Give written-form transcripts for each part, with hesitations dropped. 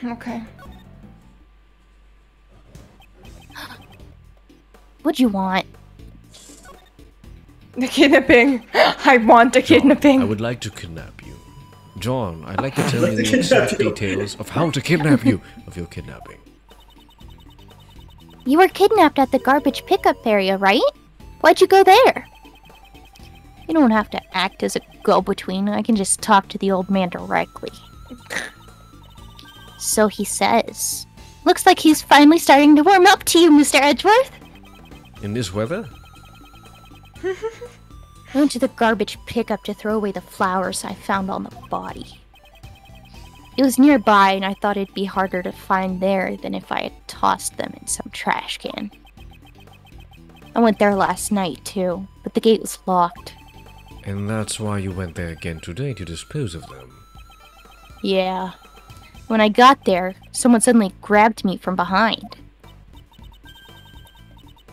Okay. What'd you want? The kidnapping. I want the kidnapping. I would like to kidnap you. John, I'd like to tell you the exact details of how to kidnap you, of your kidnapping. You were kidnapped at the garbage pickup area, right? Why'd you go there? You don't have to act as a go-between. I can just talk to the old man directly. So he says. Looks like he's finally starting to warm up to you, Mr. Edgeworth. In this weather? I went to the garbage pickup to throw away the flowers I found on the body. It was nearby, and I thought it'd be harder to find there than if I had tossed them in some trash can. I went there last night, too, but the gate was locked. And that's why you went there again today to dispose of them. Yeah. When I got there, someone suddenly grabbed me from behind.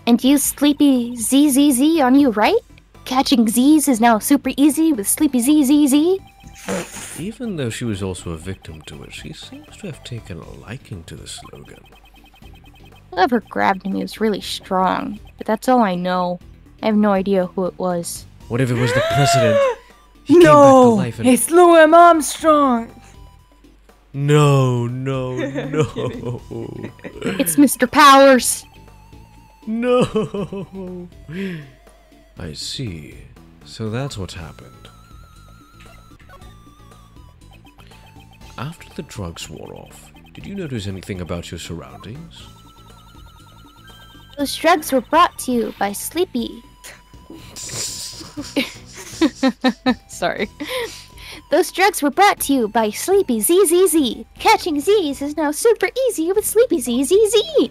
And you Sleepy ZZZ on you, right? Catching Z's is now super easy with Sleepy ZZZ. Even though she was also a victim to it, she seems to have taken a liking to the slogan. Whoever grabbed me was really strong, but that's all I know. I have no idea who it was. What if it was the president? He came back to No, life and... it's Louis Armstrong. No. It's Mr. Powers. No. I see. So that's what happened. After the drugs wore off, did you notice anything about your surroundings? Those drugs were brought to you by Sleepy. Sorry. Those drugs were brought to you by Sleepy ZZZ. Catching Z's is now super easy with Sleepy ZZZ.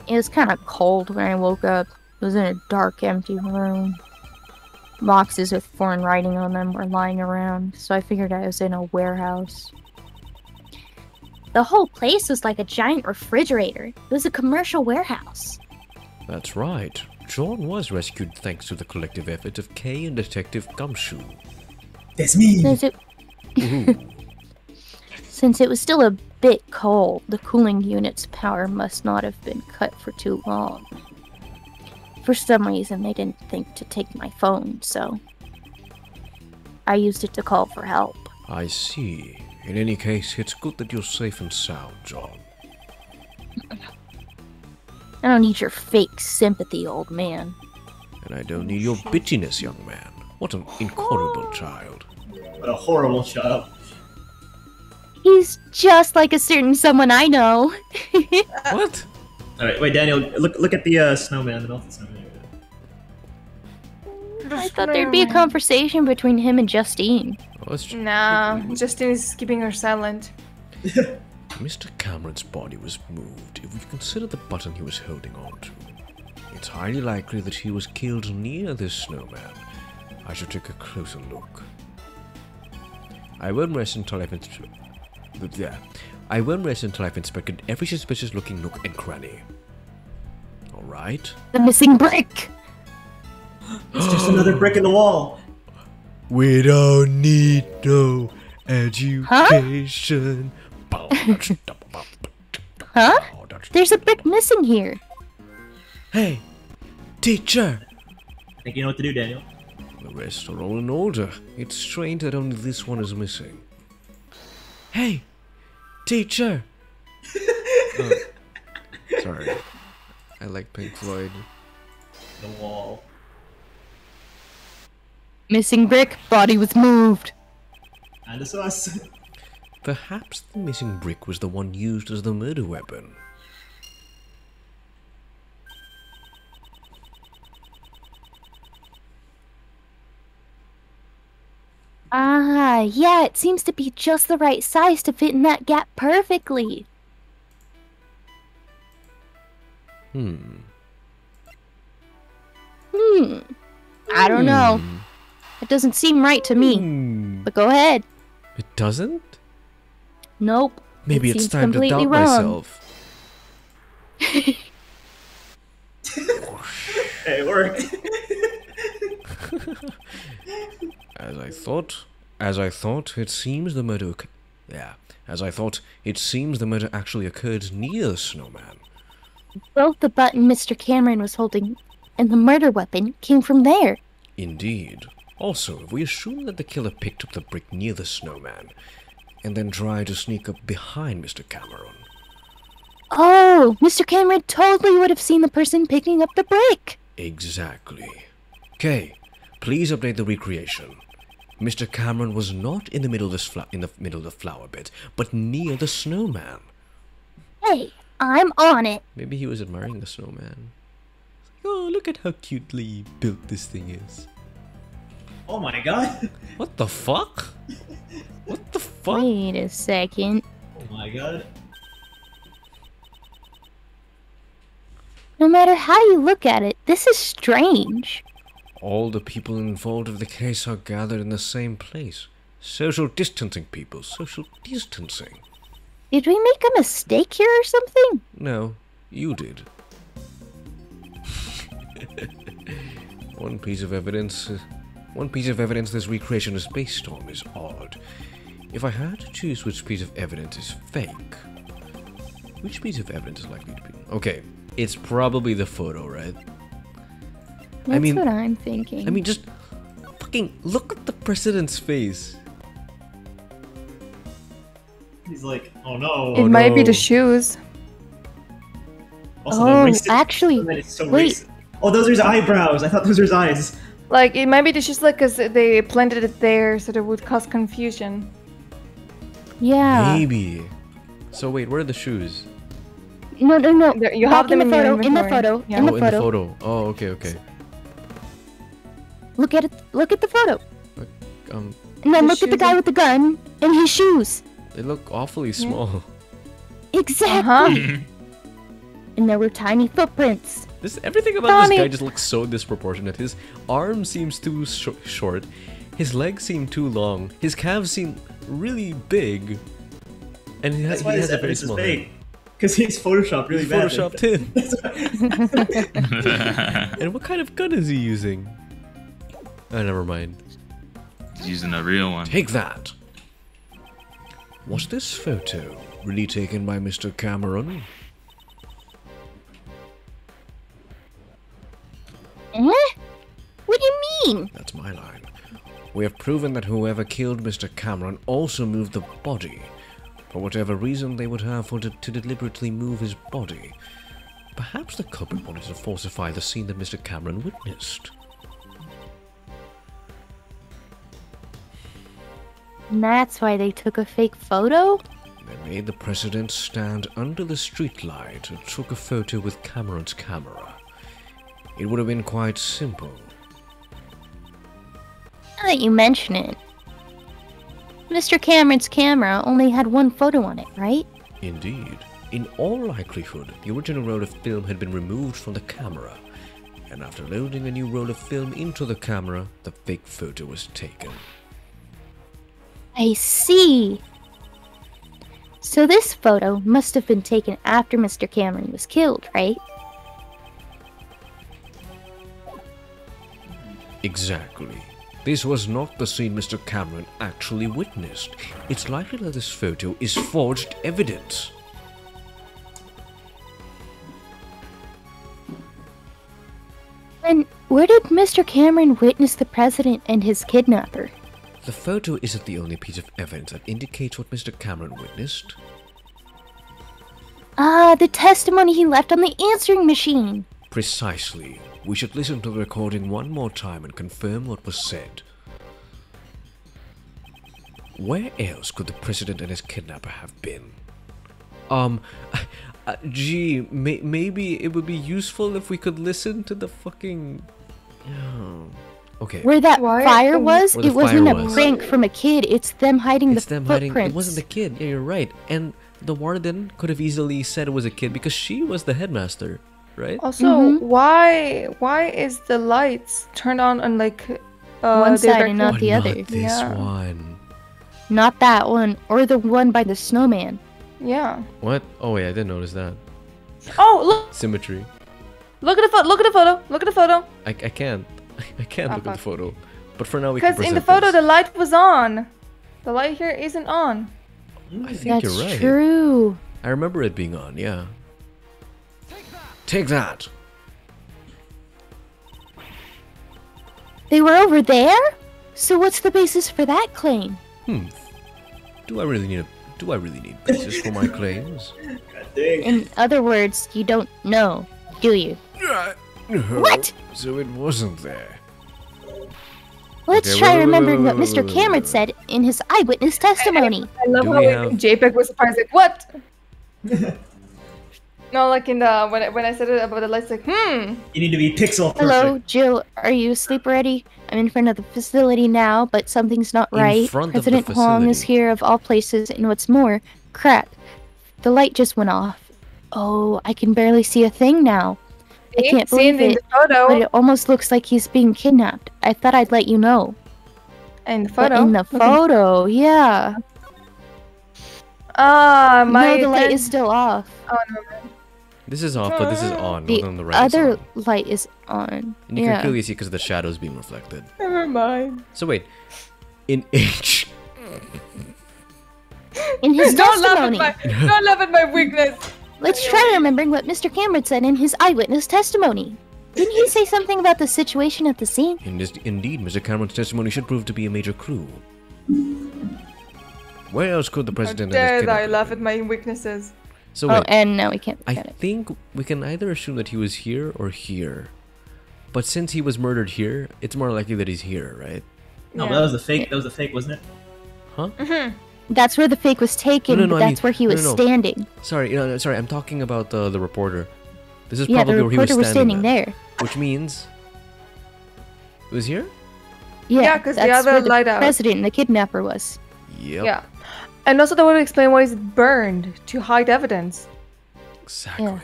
It was kind of cold when I woke up. It was in a dark, empty room. Boxes with foreign writing on them were lying around, so I figured I was in a warehouse. The whole place was like a giant refrigerator. It was a commercial warehouse. That's right. John was rescued thanks to the collective effort of Kay and Detective Gumshoe. That's me! Since it was still a bit cold, the cooling unit's power must not have been cut for too long. For some reason, they didn't think to take my phone, so I used it to call for help. I see. In any case, it's good that you're safe and sound, John. I don't need your fake sympathy, old man. And I don't need your bitchiness, young man. What an incorrigible child. What a horrible child. He's just like a certain someone I know. What? Alright, wait, Daniel, look at the snowman, the melted snowman. I thought there'd be a conversation between him and Justine. Oh, it's Nah, Justin is keeping her silent. Mr. Cameron's body was moved if we consider the button he was holding on to. It's highly likely that he was killed near this snowman. I should take a closer look. I won't rest until I've inspected every suspicious-looking nook and cranny. All right. The missing brick! It's just another brick in the wall! We don't need no education. Huh? There's a brick missing here. Hey, teacher! I think you know what to do, Daniel. The rest are all in order. It's strange that only this one is missing. Hey, teacher! Sorry. I like Pink Floyd. The wall. Missing brick, body was moved. And it's us. Perhaps the missing brick was the one used as the murder weapon. Ah, yeah, it seems to be just the right size to fit in that gap perfectly. I don't know. It doesn't seem right to me. But go ahead. It doesn't? Nope. Maybe it it's seems time to doubt completely wrong. myself. Hey, it worked. As I thought, As I thought, it seems the murder... it seems the murder actually occurred near the snowman. Both the button Mr. Cameron was holding and the murder weapon came from there. Indeed. Also, if we assume that the killer picked up the brick near the snowman, and then tried to sneak up behind Mr. Cameron. Oh, Mr. Cameron totally would have seen the person picking up the brick. Exactly. Okay, please update the recreation. Mr. Cameron was not in the middle of the flower bed, but near the snowman. Hey, I'm on it. Maybe he was admiring the snowman. Oh, look at how cutely built this thing is. Oh my god. What the fuck? What the fuck? Wait a second. Oh my god. No matter how you look at it, this is strange. All the people involved with the case are gathered in the same place. Social distancing, people. Social distancing. Did we make a mistake here or something? No, you did. One piece of evidence this recreation is based on is odd. If I had to choose which piece of evidence is fake, which piece of evidence is likely to be? Okay, it's probably the photo, right? That's what I'm thinking. I mean, just fucking look at the president's face. He's like, oh no. It might be the shoes. Also, Oh, the racist actually, comment is so wait. racist. Oh, those are his eyebrows. I thought those were his eyes. Like, it might be the shoes, like, because they planted it there, so that would cause confusion. Yeah. Maybe. So wait, where are the shoes? No. There- you have Back them in your in the inventory. photo. Yeah. In Oh, the in the photo. photo. Oh, okay. Look at it. Look at the photo. Um, And then His look at the shoes guy are- with the gun and his shoes. they look awfully small. Exactly. And there were tiny footprints. Everything about this Tommy. guy just looks so disproportionate. His arm seems too short. His legs seem too long. His calves seem really big. And he, That's he why has this a very evidence is small head. fake. Because he's photoshopped really bad. Photoshopped in. And what kind of gun is he using? Oh, never mind. He's using a real one. Take that! Was this photo really taken by Mr. Cameron? Eh? What do you mean? That's my line. We have proven that whoever killed Mr. Cameron also moved the body. For whatever reason they would have to deliberately move his body. Perhaps the culprit wanted to falsify the scene that Mr. Cameron witnessed. And that's why they took a fake photo? They made the president stand under the streetlight and took a photo with Cameron's camera. It would have been quite simple. Now that you mention it. Mr. Cameron's camera only had one photo on it, right? Indeed. In all likelihood, the original roll of film had been removed from the camera, and after loading a new roll of film into the camera, the fake photo was taken. I see. So this photo must have been taken after Mr. Cameron was killed, right? Exactly. This was not the scene Mr. Cameron actually witnessed. It's likely that this photo is forged evidence. Then where did Mr. Cameron witness the president and his kidnapper? The photo isn't the only piece of evidence that indicates what Mr. Cameron witnessed. Ah, the testimony he left on the answering machine. Precisely. We should listen to the recording one more time and confirm what was said. Where else could the president and his kidnapper have been? Gee, maybe it would be useful if we could listen to the fucking... Okay. Where that Why- fire was, Where the it wasn't fire a was. prank from a kid. It's them hiding It's the them footprints. hiding... It wasn't the kid. Yeah, you're right. And the warden could have easily said it was a kid because she was the headmaster, right? Also, why is the lights turned on like One the side other and not But the not other. this Yeah. one. Not that one, or the one by the snowman. Yeah. What? Oh, wait, I didn't notice that. Oh, look! Symmetry. Look at the photo! Look at the photo! Look at the photo! I can't. I can't Ah, look at the fuck. photo. But for now, we can Because in the present photo, this. the light was on. The light here isn't on. I think That's you're right. true. I remember it being on, yeah. Take that! They were over there? So what's the basis for that claim? Do I really need basis for my claims? God dang. In other words, you don't know, do you? No. What? So it wasn't there. Let's Okay, try wait, remembering wait, what Mr. wait, Cameron wait. said in his eyewitness testimony. I love Do how we it- have- JPEG was surprised, like, what? No, like in the when I said it about the lights, like, You need to be pixel perfect. Hello, Jill. Are you asleep already? I'm in front of the facility now, but something's not In right. front of the President Huang is facility. here of all places, and what's more, crap. The light just went off. Oh, I can barely see a thing now. I can't Seen believe in it, the photo. but it almost looks like he's being kidnapped. I thought I'd let you know. In the But photo. in the photo, yeah. Ah, my. No, the light is still off. Oh, no. This is off, but this is on. The One on the right is other on. light is on. And you yeah. can clearly see because the shadows being reflected. Never mind. So wait, in H. In his Don't laugh testimony. at my. Don't laugh at my weakness. Let's try remembering what Mr. Cameron said in his eyewitness testimony. Didn't he say something about the situation at the scene? Indeed, Mr. Cameron's testimony should prove to be a major clue. Where else could the How president dare and his I kidnapper laugh be? at my weaknesses. So Oh, wait, and now we can't I get it. think we can either assume that he was here or here. But since he was murdered here, it's more likely that he's here, right? No, Yeah. but that was the fake. That was the fake, wasn't it? Huh? That's where the fake was taken, No, no, but I that's mean- where he no, was no. standing. Sorry, sorry. I'm talking about the reporter. This is Yeah, probably the where he was reporter was standing, standing then, there. which means it was here. Yeah, 'cause the that's other where the light out. president and the kidnapper was. Yep. Yeah. And also that would explain why it's burned to hide evidence. Exactly.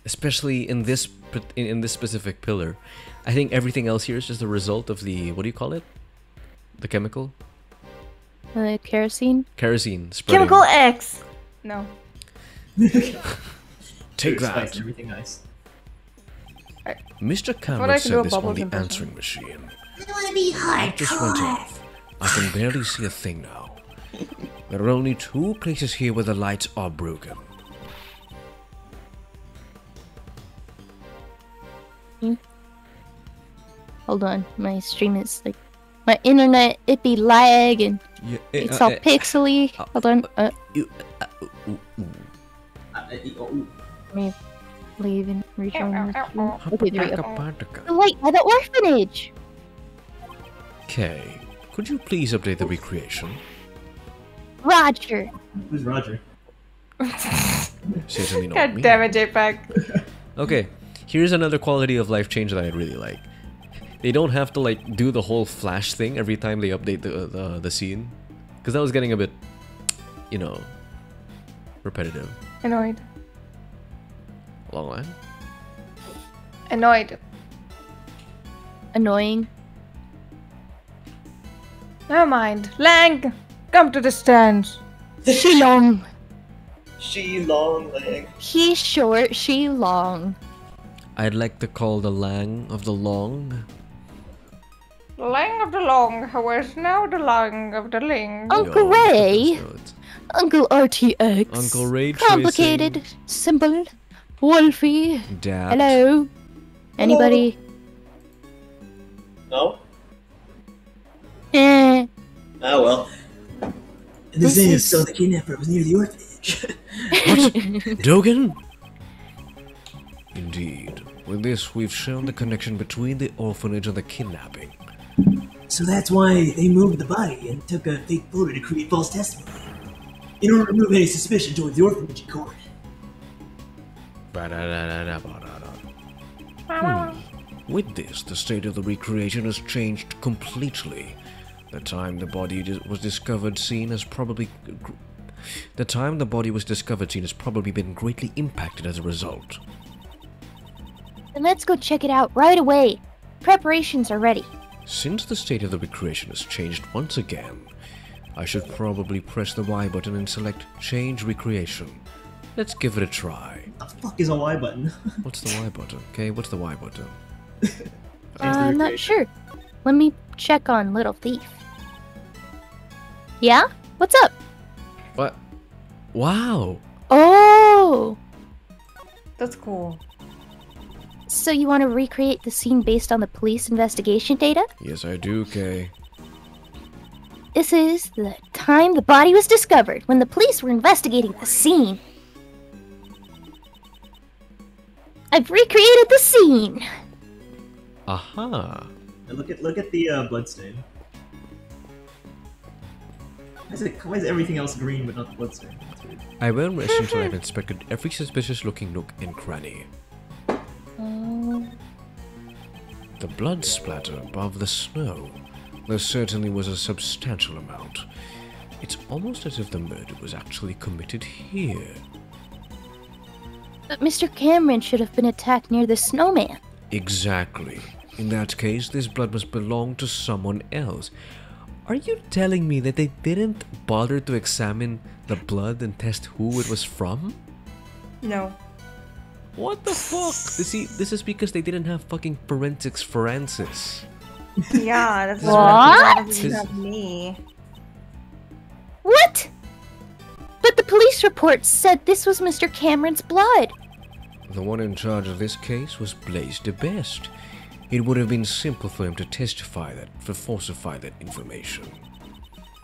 Especially in this in this specific pillar. I think everything else here is just a result of the, what do you call it? The chemical? Kerosene? Kerosene spreading. Chemical X. No. Take Dude, spice, that. everything nice. Mr. I Cameron can do a said this on bubbles the impression. answering machine. I want to be It just went hardcore. off. I can barely see a thing now. There are only 2 places here where the lights are broken. Hold on, my stream is like... My internet, it be lag and Yeah, it's all pixely. Hold on, let me leave and rejoin the stream. Okay, there we go. The light by the orphanage! Okay, could you please update the recreation? Roger! Who's Roger? Certainly not God me. damn it, JPEG. Okay, here's another quality of life change that I really like. They don't have to like do the whole flash thing every time they update the scene, because that was getting a bit, you know, repetitive. Annoyed. Long line. Annoyed. Annoying. Never mind. Lang! Come to the stand. She long. She long leg. He short, she long. I'd like to call the Lang of the Long. Lang of the long, who is now the lang of the ling. Uncle Yo, Ray. those notes. Uncle RTX. Uncle Ray Complicated. tracing. Simple. Wolfie. Dad. Hello. Anybody? No? Eh. Ah well. And This this is is- so the kidnapper was near the orphanage. What? Dogen? Indeed. With this, we've shown the connection between the orphanage and the kidnapping. So that's why they moved the body and took a fake photo to create false testimony. In order to remove any suspicion towards the orphanage in court. With this, the state of the recreation has changed completely. The time the body was discovered scene has probably... The time the body was discovered scene has probably been greatly impacted as a result. Then let's go check it out right away. Preparations are ready. Since the state of the recreation has changed once again, I should probably press the Y button and select Change Recreation. Let's give it a try. The fuck is a Y button? What's the Y button? Okay, what's the Y button? I'm not sure. let me check on Little Thief. Yeah? What's up? What? Wow. Oh! That's cool. So you want to recreate the scene based on the police investigation data? Yes, I do, Kay. This is the time the body was discovered, when the police were investigating the scene. I've recreated the scene! Aha. Now look at the bloodstain. Why is everything else green but not the bloodstain? That's weird. I won't rest until I've inspected every suspicious-looking nook and cranny. The blood splatter above the snow. There certainly was a substantial amount. It's almost as if the murder was actually committed here. But Mr. Cameron should have been attacked near the snowman. Exactly. In that case, this blood must belong to someone else. Are you telling me that they didn't bother to examine the blood and test who it was from? No. What the fuck? This is because they didn't have fucking forensics. Yeah, that's What? Not me. What? But the police report said this was Mr. Cameron's blood. The one in charge of this case was Blaise de Best. It would have been simple for him to falsify that information.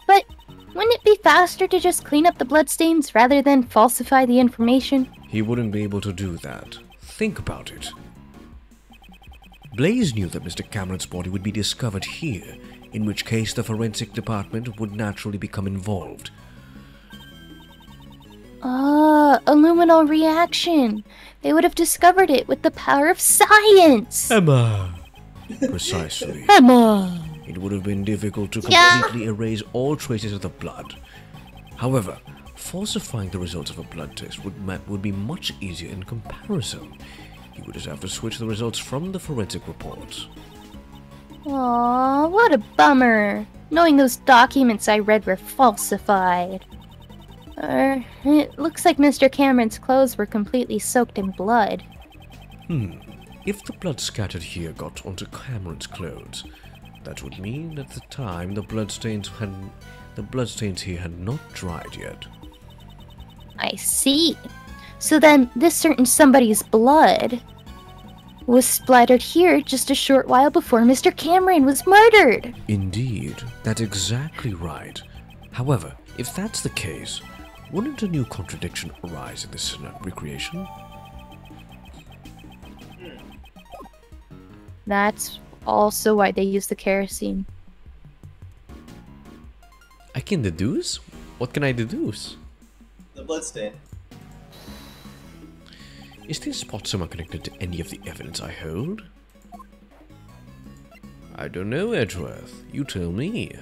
But wouldn't it be faster to just clean up the bloodstains rather than falsify the information? He wouldn't be able to do that. Think about it. Blaise knew that Mr. Cameron's body would be discovered here, in which case the forensic department would naturally become involved. Ah, a luminal reaction. They would have discovered it with the power of science. Emma! Precisely. Emma! It would have been difficult to completely erase all traces of the blood. However, falsifying the results of a blood test would be much easier in comparison. You would just have to switch the results from the forensic reports. Aw, what a bummer. Knowing those documents I read were falsified. It looks like Mr. Cameron's clothes were completely soaked in blood. If the blood scattered here got onto Cameron's clothes, that would mean at the time the bloodstains here had not dried yet. I see. So then, this certain somebody's blood was splattered here just a short while before Mr. Cameron was murdered. Indeed, that's exactly right. However, if that's the case, wouldn't a new contradiction arise in this recreation? That's also why they use the kerosene. I can deduce? What can I deduce? The bloodstain. Is this spot somehow connected to any of the evidence I hold? I don't know, Edgeworth. You tell me.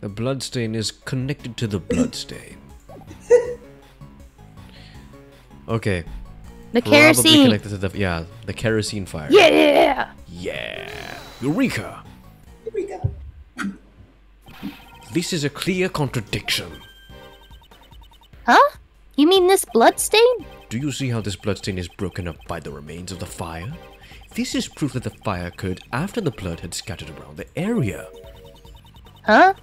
The bloodstain is connected to the bloodstain. Okay. The Probably kerosene! connected to the kerosene fire. Yeah! Yeah! Eureka! Eureka! This is a clear contradiction. Huh? You mean this bloodstain? Do you see how this bloodstain is broken up by the remains of the fire? This is proof that the fire occurred after the blood had scattered around the area. Huh?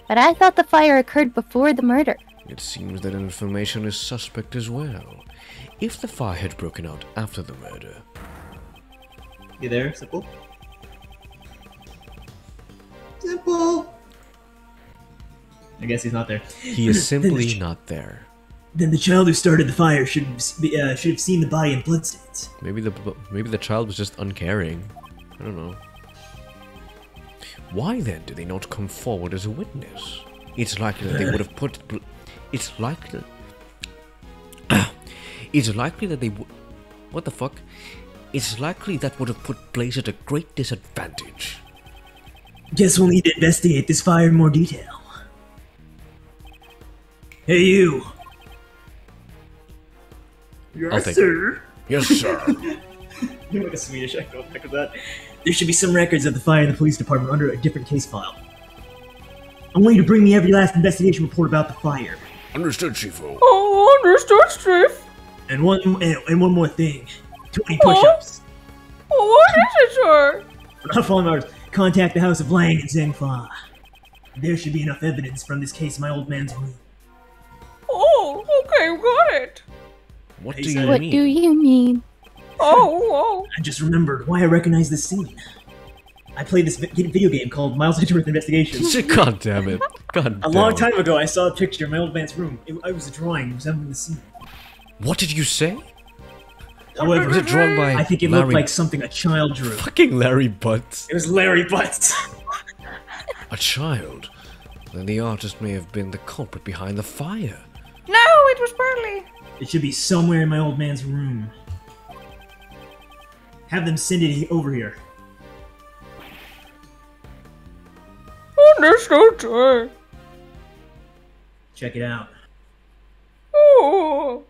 But I thought the fire occurred before the murder. It seems that information is suspect as well. If the fire had broken out after the murder... You there, Simple? Simple! I guess he's not there. He is simply not there. Then the child who started the fire should have seen the body and bloodstains. Maybe the child was just uncaring. I don't know. Why then did they not come forward as a witness? It's likely that they would have put... It's likely that they would... What the fuck? It's likely that would have put Blaise at a great disadvantage. Guess we'll need to investigate this fire in more detail. Hey, you! Yes, sir! Yes, sir. You're like a Swedish echo back of that. There should be some records of the fire in the police department under a different case file. I want you to bring me every last investigation report about the fire. Understood, Shifu. Oh, understood, Steve. And one more thing. 20 push-ups. What is it, sir? We're not following ours. contact the House of Lang and Zhengfa. There should be enough evidence from this case in my old man's room. Oh, okay, got it. What Hey, do son. you What mean? do you mean? Oh, I just remembered why I recognize this scene. I played this video game called Miles Edgeworth Investigations. God damn it. God damn A long it. time ago, I saw a picture in my old man's room. I was a drawing resembling the scene. What did you say? However, Was it drawn by I think it Larry... looked like something a child drew. Fucking Larry Butts. It was Larry Butts. A child? Then the artist may have been the culprit behind the fire. no, it was Burley. It should be somewhere in my old man's room. Have them send it over here. Understood. Check it out. Oh.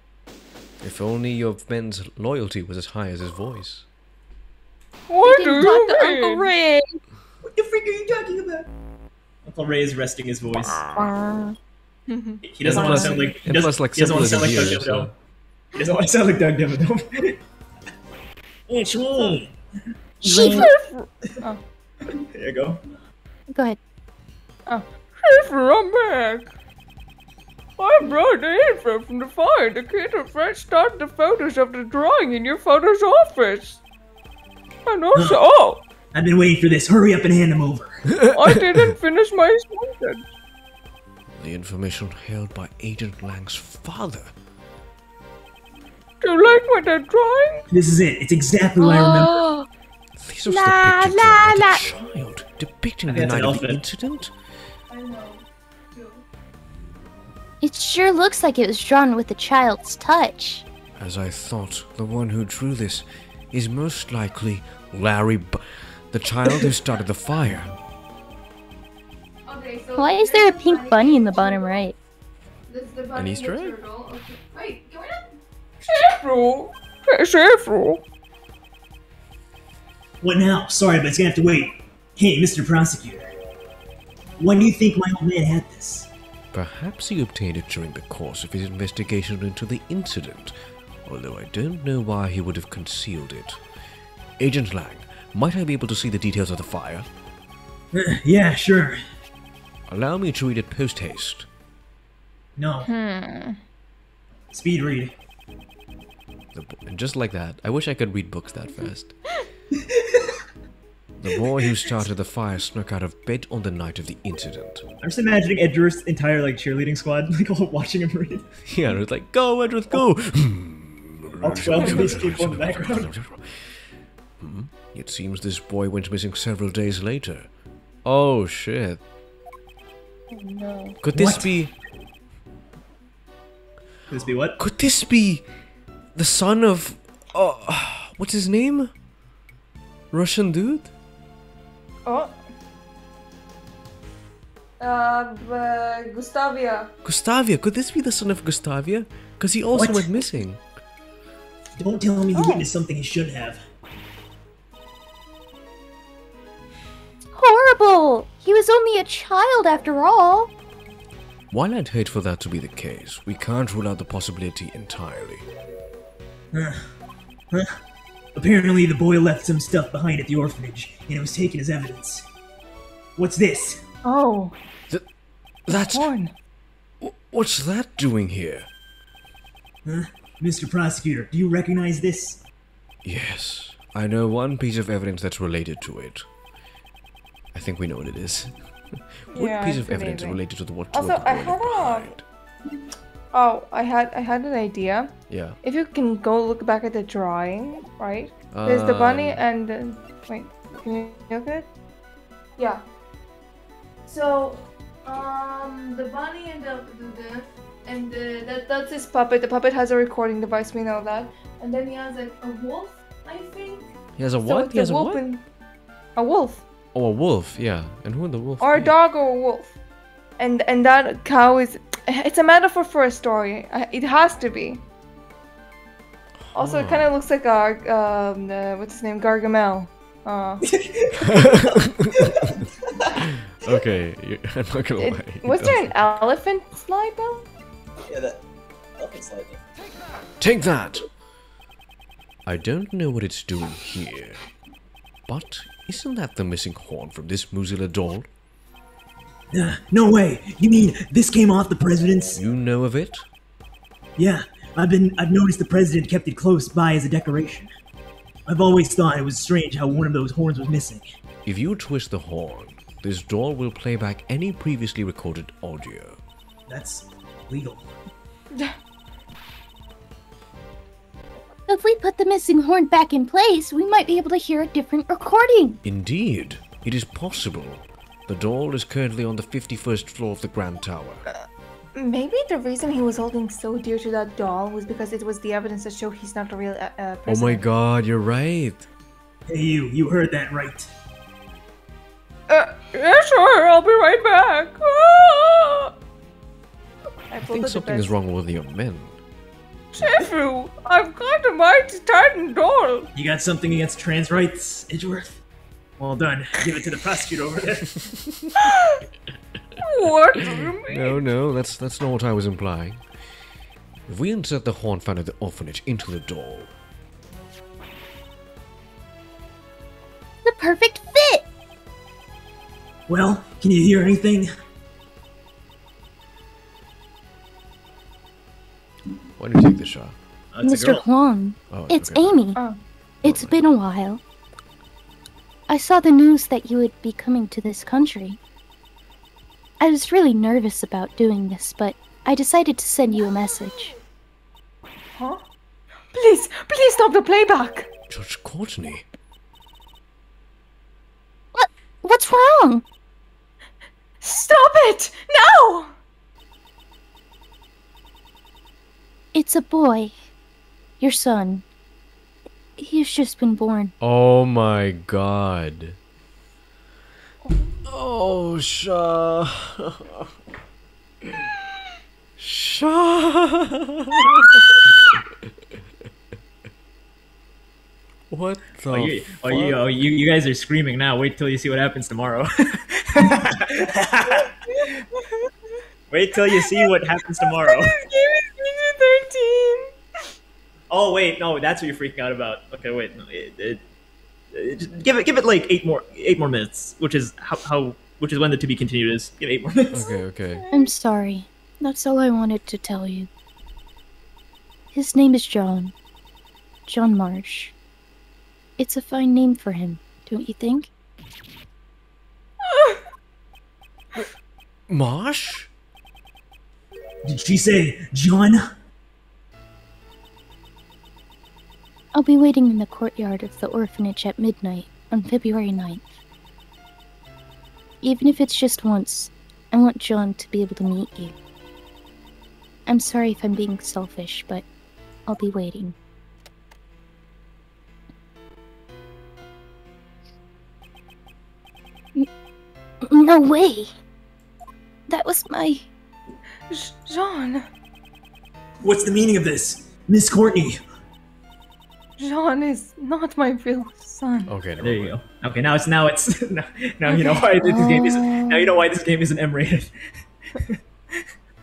If only your man's loyalty was as high as his voice. What We do didn't talk you to mean? Uncle Ray. What the freak are you talking about? Uncle Ray is resting his voice. He doesn't want to sound like. And plus, like, he doesn't want to simple sound like as Doug a viewer, Dimmadome. He doesn't want to sound like Doug Dimmadome. It's me. Shifu! There you go. Go ahead. Shifu, I'm back. I brought the info from the fire. The kid and friend started the photos of the drawing in your father's office. And also, I've been waiting for this. Hurry up and hand them over. I didn't finish my sentence. The information held by Agent Lang's father. Do you like my dead drawing? This is it. It's exactly what I remember. Oh, This was La, the picture la, drawn by la. the child, depicting the That's an night of the elephant. incident. it sure looks like it was drawn with a child's touch. As I thought, the one who drew this is most likely the child who started the fire. Okay, so Why is there a pink bunny in the bottom right? An Easter egg? Wait, can we not? Shifu! Shifu! What now? Sorry, but it's gonna have to wait. Hey, Mr. Prosecutor. When do you think my old man had this? Perhaps he obtained it during the course of his investigation into the incident, although I don't know why he would have concealed it. Agent Lang, might I be able to see the details of the fire? Yeah, sure. Allow me to read it post-haste. No. Speed read. And just like that, I wish I could read books that fast. The boy who started the fire snuck out of bed on the night of the incident. I'm just imagining Edgeworth's entire cheerleading squad all watching him read. Yeah, it's like, go, Edward, go! All 12 of these people in the background. It seems this boy went missing several days later. Oh, shit. No. Could this What? be... Could this be what? Could this be the son of... what's his name? Russian dude? Oh. Gustavia. Gustavia. Could this be the son of Gustavia? Because he also What? went missing. Don't tell me he witnessed something he shouldn't have. Horrible! He was only a child after all. While I'd hate for that to be the case, we can't rule out the possibility entirely. Apparently the boy left some stuff behind at the orphanage, and it was taken as evidence. What's this? Oh, That's... porn. What's that doing here? Mr. Prosecutor, do you recognize this? Yes, I know one piece of evidence that's related to it. I think we know what it is. What Yeah, piece it's of evidence is amazing. related to the what? Also, I had I had an idea. Yeah. If you can go look back at the drawing, right? There's the bunny and wait, can you look at it? Yeah. So, the bunny and that's his puppet. The puppet has a recording device. We know that. And then he has a wolf, I think. He has a So what? it's He has a wolf what? and- a wolf, Oh, a wolf, yeah. And who would the wolf or a be? dog, or a wolf. And that cow is. It's a metaphor for a story. It has to be. Also, it kind of looks like what's his name, Gargamel. Okay, I'm not gonna lie. it Was there does. an elephant slide though? Yeah, that elephant's like... Take that! I don't know what it's doing here. But isn't that the missing horn from this Muzilla doll? No way! You mean this came off the president's? You know of it? Yeah, I've noticed the president kept it close by as a decoration. I've always thought it was strange how one of those horns was missing. If you twist the horn, this doll will play back any previously recorded audio. That's legal. If we put the missing horn back in place, we might be able to hear a different recording. Indeed, it is possible. The doll is currently on the 51st floor of the Grand Tower. Maybe the reason he was holding so dear to that doll was because it was the evidence that showed he's not a real person. Oh my god, you're right. Hey you heard that right. Yeah, sure, I'll be right back. Ah! I think something is wrong with your men. Shifu, I've got a mighty titan doll. You got something against trans rights, Edgeworth? Well done. Give it to the prosecutor over there. What do you mean? No, that's not what I was implying. If we insert the horn found at the orphanage into the doll... The perfect fit! Well, can you hear anything? Why don't you take the shot? That's a Mr. girl. Huang, Oh, it's okay. Amy. Oh. It's been a while. I saw the news that you would be coming to this country. I was really nervous about doing this, but I decided to send you a message. Huh? Please stop the playback! Judge Courtney. What's wrong? Stop it! No! It's a boy. Your son. He's just been born. Oh my god. Oh, Sha. Sha. What the fuck? You guys are screaming now. Wait till you see what happens tomorrow. Wait till you see what happens tomorrow. Oh wait, no, that's what you're freaking out about. Okay, wait, no, give it like eight more minutes, which is which is when the to be continued is. Give it 8 more minutes. Okay. I'm sorry. That's all I wanted to tell you. His name is John. John Marsh. It's a fine name for him, don't you think? Marsh? Did she say John? I'll be waiting in the courtyard of the orphanage at midnight on February 9th. Even if it's just once, I want John to be able to meet you. I'm sorry if I'm being selfish, but I'll be waiting. No way! That was my... Jean. What's the meaning of this, Miss Courtney? Jean is not my real son. Okay, never There you mind. go. Okay, now you know why this game is. Now you know why this game isn't M-rated.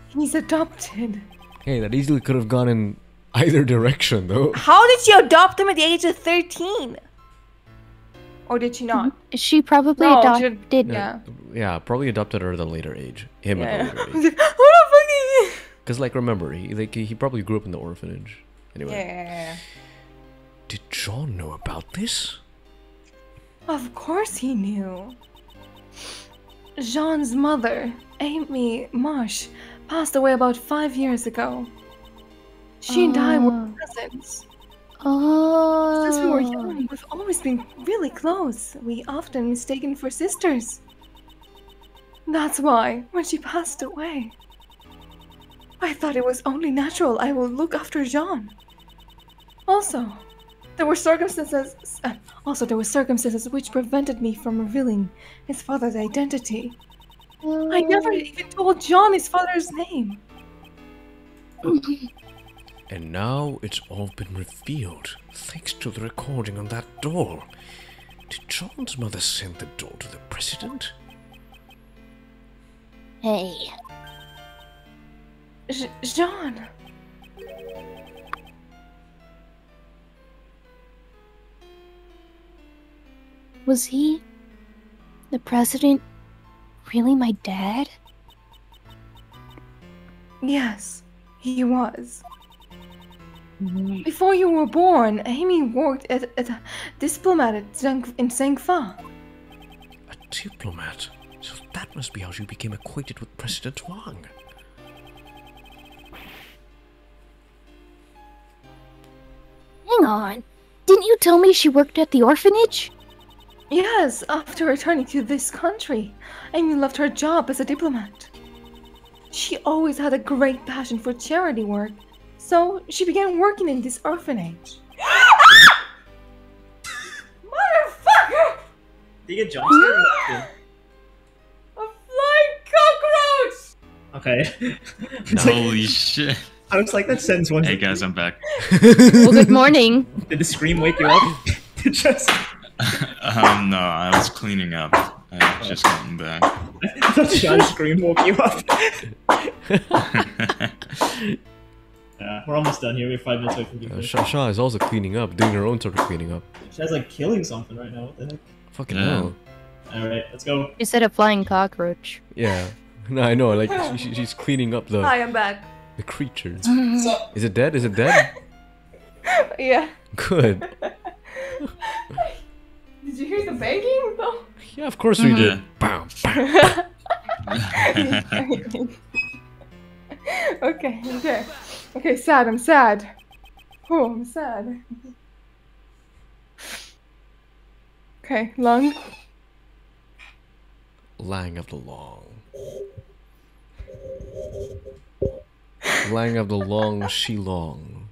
He's adopted. Hey, that easily could have gone in either direction, though. How did she adopt him at the age of 13? Or did she not? She probably No, adopted... Yeah. Yeah, probably adopted her at a later age. Him Yeah. at a later What age. the fuck? Because, like, remember, he probably grew up in the orphanage. Anyway. Yeah. Did John know about this? Of course he knew. Jean's mother, Amy Marsh, passed away about 5 years ago. She and I were cousins. Oh... Since we were young, we've always been really close. We often mistaken for sisters. That's why, when she passed away, I thought it was only natural I would look after Jean. Also, there were circumstances which prevented me from revealing his father's identity. I never even told John his father's name. And now it's all been revealed, thanks to the recording on that doll. Did John's mother send the doll to the president? Hey. Jean. Was he, the president, really my dad? Yes, he was. Before you were born, Amy worked at a diplomat in Zhengfa. A diplomat? So that must be how she became acquainted with President Wang. Hang on. Didn't you tell me she worked at the orphanage? Yes, after returning to this country, Amy left her job as a diplomat. She always had a great passion for charity work, so she began working in this orphanage. Motherfucker! Did you get jump scared? A flying cockroach! Okay. Holy shit. I was like, that sentence one. Hey guys, I'm back. Well, good morning. Did the scream wake you up? Just. No, I was cleaning up. I just gotten back. I thought Sean's scream woke you up. Yeah, we're almost done here. We're 5 minutes away from being finished. Shasha is also cleaning up, doing her own sort of cleaning up. Shai's like killing something right now. What the heck? Fucking Yeah. hell. Alright, let's go. You said a flying cockroach. Yeah. No, I know, like, she's cleaning up the Hi, I'm back. creature. Is it dead? Is it dead? Yeah. Good. Did you hear the banging though? Yeah, of course we did. Bam, bam. Okay. Okay, sad, I'm sad. Oh, I'm sad. Okay, lung. Lang of the Long. Lang of the Long, Shilong.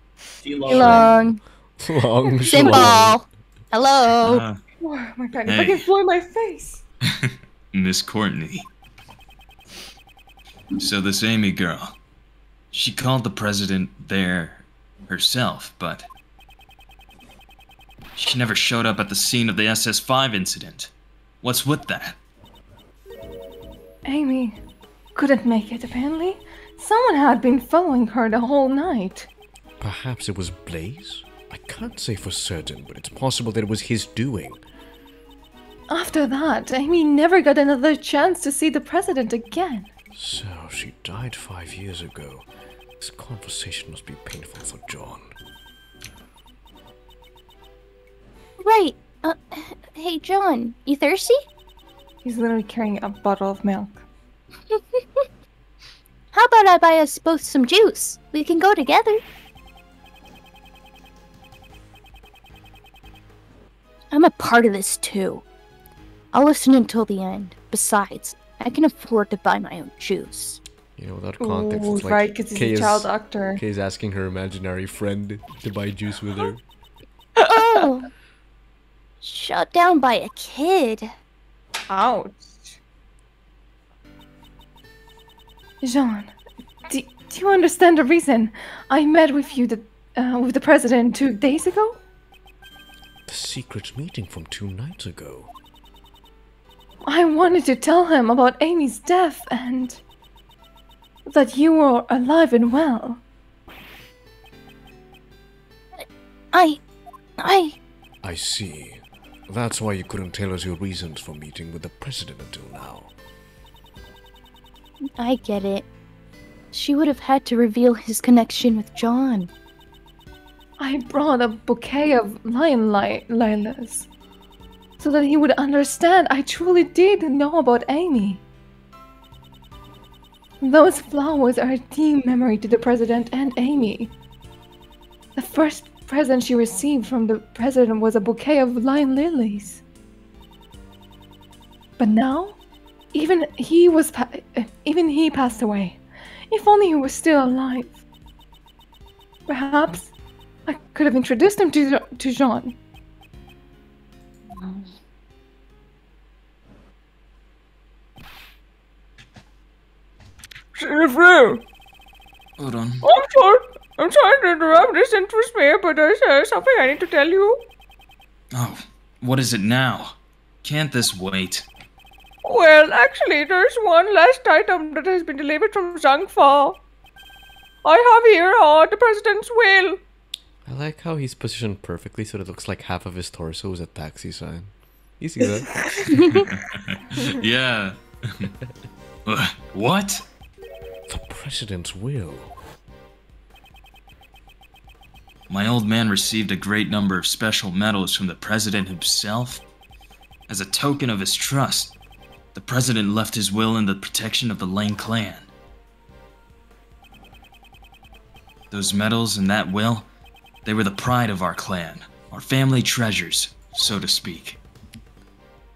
Long. Long, Simple. Shilong. Hello. Oh my god, if I Hey. can fly my face. Miss Courtney. So this Amy girl, she called the president there herself, but she never showed up at the scene of the SS5 incident. What's with that? Amy couldn't make it, apparently. Someone had been following her the whole night. Perhaps it was Blaze? I can't say for certain, but it's possible that it was his doing. After that, Amy never got another chance to see the president again. So, she died 5 years ago. This conversation must be painful for John. Right. Hey, John, you thirsty? He's literally carrying a bottle of milk. How about I buy us both some juice? We can go together. I'm a part of this too. I'll listen until the end. Besides, I can afford to buy my own juice. You know, without context, Ooh, it's like right, because he's Kay a is- child actor. Kay's asking her imaginary friend to buy juice with her. Oh! Shut down by a kid. Ouch. Jean, do you understand the reason I met with you with the president 2 days ago? The secret meeting from 2 nights ago. I wanted to tell him about Amy's death and that you were alive and well. I see. That's why you couldn't tell us your reasons for meeting with the president until now. I get it. She would have had to reveal his connection with John. I brought a bouquet of lilas so that he would understand I truly did know about Amy. Those flowers are a team memory to the president and Amy. The first present she received from the president was a bouquet of lion lilies. But now, even he passed away. If only he was still alive. Perhaps I could have introduced him to Jean. Sythe, Hold on. I'm sorry to interrupt. This interests me, but there's something I need to tell you. Oh, what is it now? Can't this wait? Well, actually, there's one last item that has been delivered from Zhangfa. I have here the president's will. I like how he's positioned perfectly so that it looks like half of his torso is a taxi sign. You see that? Yeah. What? The president's will. My old man received a great number of special medals from the president himself. As a token of his trust, the president left his will in the protection of the Lane clan. Those medals and that will, they were the pride of our clan, our family treasures, so to speak.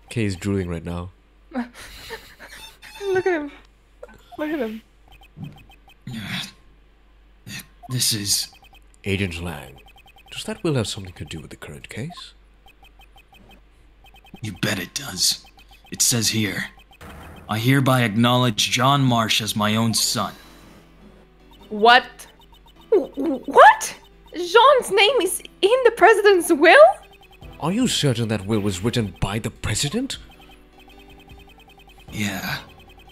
Kay's drooling right now. Look at him. Look at him. This is... Agent Lang, does that will have something to do with the current case? You bet it does. It says here, I hereby acknowledge John Marsh as my own son. What? What? Jean's name is in the president's will? Are you certain that will was written by the president? Yeah.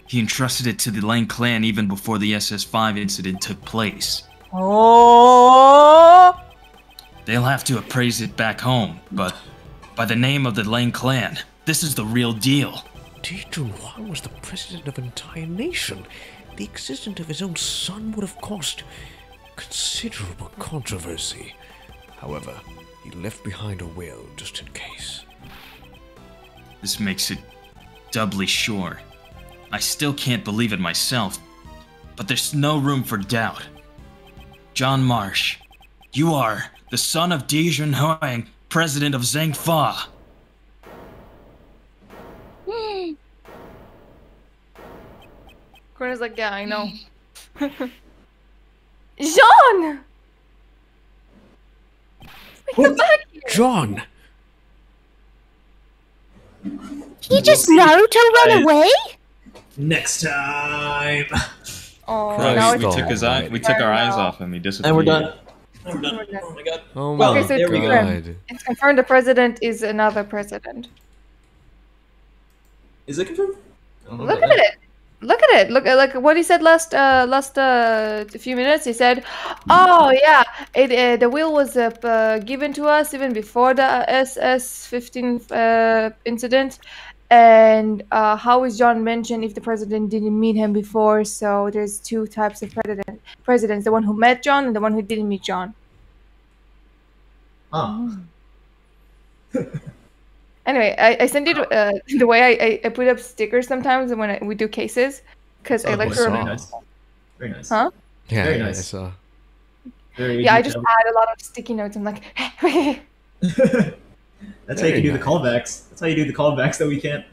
He entrusted it to the Lane clan even before the SS5 incident took place. Oh! They'll have to appraise it back home, but by the name of the Lane clan, this is the real deal. Dijun Huang was the president of an entire nation. The existence of his own son would have caused considerable controversy. However, he left behind a will just in case. This makes it doubly sure. I still can't believe it myself, but there's no room for doubt. John Marsh, you are the son of Dijun Huang, president of Zhengfa. Corner's like, yeah, I know. Jean! Come back here! John! He just know to run away? Next time. Oh, Christ. now We it's took his eye. We took our eyes off him. He disappeared. And we're done. And we're done. Oh my god. Oh Well, my okay, so there we go. god. It's confirmed the president is another president. Is it confirmed? I don't know Look about at that. it. Look at it. Look at like what he said last few minutes. He said, "Oh yeah, the will was given to us even before the SS-15 incident." And how is John mentioned if the president didn't meet him before? So there's two types of presidents: the one who met John and the one who didn't meet John. Oh. Anyway, I send you the way I put up stickers sometimes when we do cases, because I like to Very remember. nice. Very nice. Huh? Yeah, Very yeah, nice. I saw. Very Yeah, I just detailed. add a lot of sticky notes. I'm like, That's how you can do the callbacks. That's how you do the callbacks that we can't.